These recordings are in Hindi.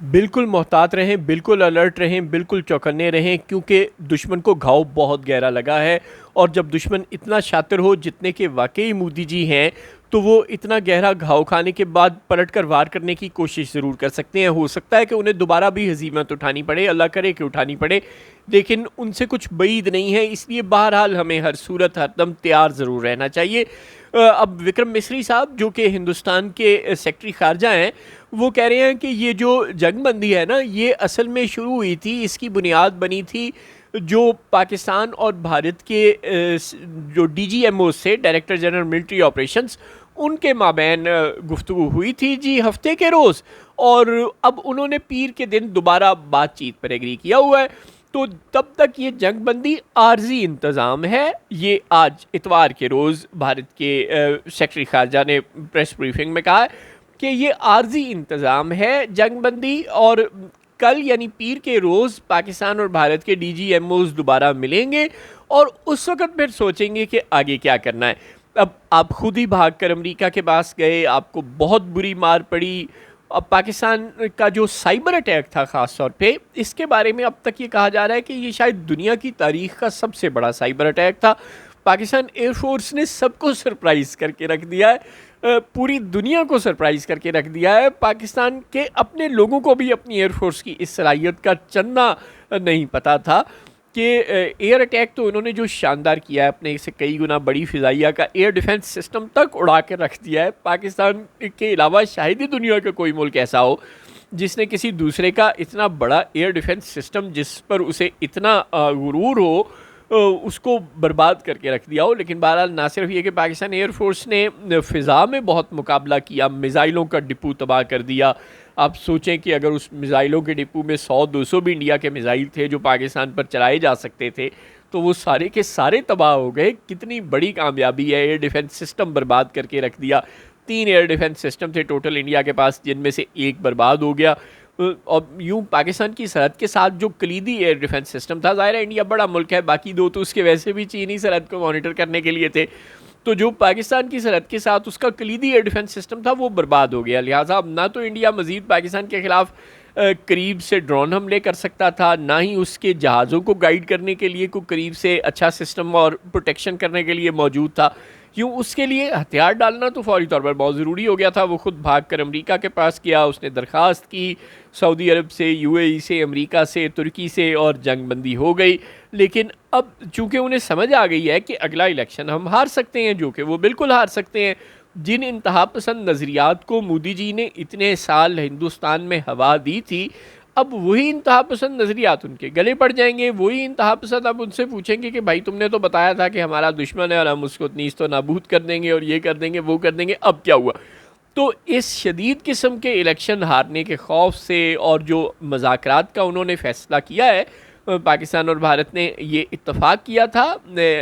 बिल्कुल मोहतात रहें, बिल्कुल अलर्ट रहें, बिल्कुल चौकन्ने रहें, क्योंकि दुश्मन को घाव बहुत गहरा लगा है। और जब दुश्मन इतना शातिर हो जितने के वाकई मोदी जी हैं, तो वो इतना गहरा घाव खाने के बाद पलट कर वार करने की कोशिश ज़रूर कर सकते हैं। हो सकता है कि उन्हें दोबारा भी हज़ीमत उठानी पड़े, अल्लाह करे कि उठानी पड़े, लेकिन उनसे कुछ बईद नहीं है। इसलिए बहरहाल हमें हर सूरत हर दम तैयार ज़रूर रहना चाहिए। अब विक्रम मिस्री साहब जो कि हिंदुस्तान के सेक्रेटरी खारजा हैं, वो कह रहे हैं कि ये जो जंगबंदी है ना, ये असल में शुरू हुई थी, इसकी बुनियाद बनी थी जो पाकिस्तान और भारत के जो डीजीएमओ से, डायरेक्टर जनरल मिलिट्री ऑपरेशंस, उनके माबैन गुफ्तगू हुई थी जी, हफ्ते के रोज़। और अब उन्होंने पीर के दिन दोबारा बातचीत पर एग्री किया हुआ है। तो तब तक ये जंगबंदी आर्जी इंतज़ाम है। ये आज इतवार के रोज़ भारत के सेक्रेटरी खारजा ने प्रेस ब्रीफिंग में कहा है कि ये आर्जी इंतज़ाम है जंगबंदी। और कल यानी पीर के रोज़ पाकिस्तान और भारत के डीजीएमओज दोबारा मिलेंगे और उस वक़्त फिर सोचेंगे कि आगे क्या करना है। अब आप खुद ही भाग कर अमरीका के पास गए, आपको बहुत बुरी मार पड़ी। अब पाकिस्तान का जो साइबर अटैक था ख़ास तौर पे, इसके बारे में अब तक ये कहा जा रहा है कि ये शायद दुनिया की तारीख़ का सबसे बड़ा साइबर अटैक था। पाकिस्तान एयरफोर्स ने सबको सरप्राइज़ करके रख दिया है, पूरी दुनिया को सरप्राइज़ करके रख दिया है। पाकिस्तान के अपने लोगों को भी अपनी एयरफोर्स की इस सलाहियत का चंदा नहीं पता था कि एयर अटैक तो उन्होंने जो शानदार किया है, अपने से कई गुना बड़ी फ़िज़ाइया का एयर डिफेंस सिस्टम तक उड़ा के रख दिया है। पाकिस्तान के अलावा शायद ही दुनिया का कोई मुल्क ऐसा हो जिसने किसी दूसरे का इतना बड़ा एयर डिफेंस सिस्टम, जिस पर उसे इतना गुरूर हो, उसको बर्बाद करके रख दिया हो। लेकिन बहरहाल ना सिर्फ ये कि पाकिस्तान एयरफोर्स ने फ़िज़ा में बहुत मुकाबला किया, मिज़ाइलों का डिपो तबाह कर दिया। आप सोचें कि अगर उस मिज़ाइलों के डिपो में 100-200 भी इंडिया के मिज़ाइल थे जो पाकिस्तान पर चलाए जा सकते थे, तो वो सारे के सारे तबाह हो गए। कितनी बड़ी कामयाबी है, एयर डिफेंस सिस्टम बर्बाद करके रख दिया। 3 एयर डिफेंस सिस्टम थे टोटल इंडिया के पास, जिनमें से एक बर्बाद हो गया। और यूं पाकिस्तान की सरहद के साथ जो कलीदी एयर डिफेंस सिस्टम था, ज़ाहिर है इंडिया बड़ा मुल्क है, बाकी दो तो उसके वैसे भी चीनी सरहद को मॉनिटर करने के लिए थे, तो जो पाकिस्तान की सरहद के साथ उसका कलीदी एयर डिफेंस सिस्टम था वो बर्बाद हो गया। लिहाजा अब ना तो इंडिया मजीद पाकिस्तान के खिलाफ करीब से ड्रोन हमले कर सकता था, ना ही उसके जहाज़ों को गाइड करने के लिए कोई करीब से अच्छा सिस्टम और प्रोटेक्शन करने के लिए मौजूद था। यूँ उसके लिए हथियार डालना तो फौरी तौर पर बहुत ज़रूरी हो गया था। वो खुद भाग कर अमरीका के पास गया, उसने दरख्वास्त की सऊदी अरब से, यूएई से, अमरीका से, तुर्की से, और जंगबंदी हो गई। लेकिन अब चूंकि उन्हें समझ आ गई है कि अगला इलेक्शन हम हार सकते हैं, जो कि वो बिल्कुल हार सकते हैं। जिन इंतहा पसंद नज़रियात को मोदी जी ने इतने साल हिंदुस्तान में हवा दी थी, अब वही इंतहा पसंद नज़रियात उनके गले पड़ जाएंगे। वही इंतहा पसंद अब उनसे पूछेंगे कि भाई तुमने तो बताया था कि हमारा दुश्मन है और हम उसको नीज़ तो नाबूद कर देंगे और ये कर देंगे वो कर देंगे, अब क्या हुआ। तो इस शदीद किस्म के इलेक्शन हारने के खौफ से और जो मज़ाकरात का उन्होंने फ़ैसला किया है, पाकिस्तान और भारत ने ये इत्तफ़ाक़ किया था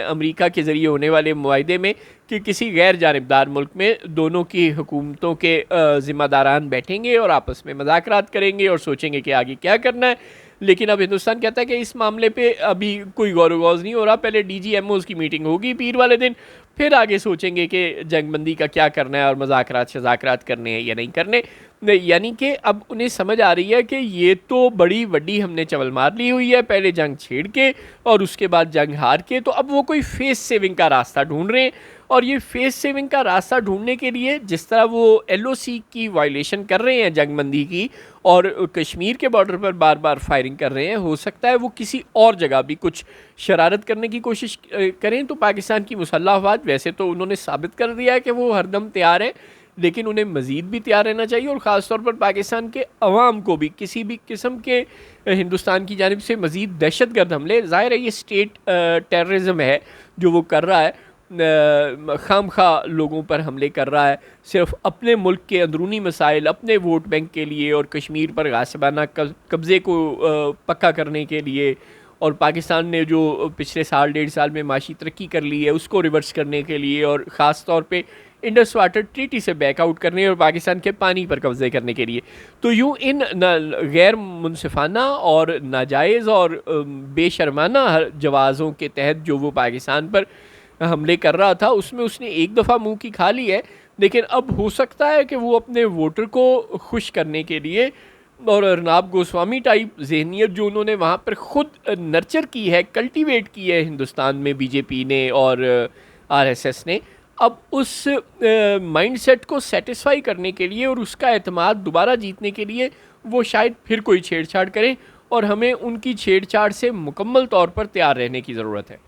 अमेरिका के ज़रिए होने वाले मुआहदे में कि किसी गैर जानिबदार मुल्क में दोनों की हुकूमतों के ज़िम्मेदारान बैठेंगे और आपस में मज़ाकरात करेंगे और सोचेंगे कि आगे क्या करना है। लेकिन अब हिंदुस्तान कहता है कि इस मामले पे अभी कोई गौर गौज़ नहीं हो रहा, पहले डीजीएमओज़ की मीटिंग होगी पीर वाले दिन, फिर आगे सोचेंगे कि जंगबंदी का क्या करना है और मज़ाकरात शज़ाकरात करने हैं या नहीं करने। यानी कि अब उन्हें समझ आ रही है कि ये तो बड़ी वड्डी हमने चवल मार ली हुई है, पहले जंग छेड़ के और उसके बाद जंग हार के, तो अब वो कोई फेस सेविंग का रास्ता ढूंढ रहे हैं। और ये फेस सेविंग का रास्ता ढूंढने के लिए जिस तरह वो एलओसी की वायलेशन कर रहे हैं जंगबंदी की, और कश्मीर के बॉर्डर पर बार बार फायरिंग कर रहे हैं, हो सकता है वो किसी और जगह भी कुछ शरारत करने की कोशिश करें। तो पाकिस्तान की मुसल्लह अफ़वाज वैसे तो उन्होंने साबित कर दिया है कि वो हरदम तैयार है, लेकिन उन्हें मज़ीद भी तैयार रहना चाहिए। और ख़ास तौर पर पाकिस्तान के अवाम को भी किसी भी किस्म के हिंदुस्तान की जानिब से मज़ीद दहशतगर्द हमले, ज़ाहिर है ये स्टेट टेररिज्म है जो वो कर रहा है, खामखा लोगों पर हमले कर रहा है, सिर्फ अपने मुल्क के अंदरूनी मसाइल, अपने वोट बैंक के लिए और कश्मीर पर गासिबाना कब्ज़े को पक्का करने के लिए, और पाकिस्तान ने जो पिछले साल 1.5 साल में माशी तरक्की कर ली है उसको रिवर्स करने के लिए, और ख़ास तौर पे इंडस वाटर ट्रीटी से बैकआउट करने और पाकिस्तान के पानी पर कब्ज़े करने के लिए। तो यूँ इन गैर मुनसिफाना और नाजायज़ और बेशर्माना जवाज़ों के तहत जो वो पाकिस्तान पर हमले कर रहा था, उसमें उसने एक दफ़ा मुंह की खा ली है। लेकिन अब हो सकता है कि वो अपने वोटर को खुश करने के लिए और अर्नाब गोस्वामी टाइप ज़हनियत जो उन्होंने वहाँ पर ख़ुद नर्चर की है, कल्टीवेट की है हिंदुस्तान में बीजेपी ने और आरएसएस ने, अब उस माइंडसेट को सेटिस्फाई करने के लिए और उसका एतमाद दोबारा जीतने के लिए वो शायद फिर कोई छेड़छाड़ करें, और हमें उनकी छेड़छाड़ से मुकम्मल तौर पर तैयार रहने की ज़रूरत है।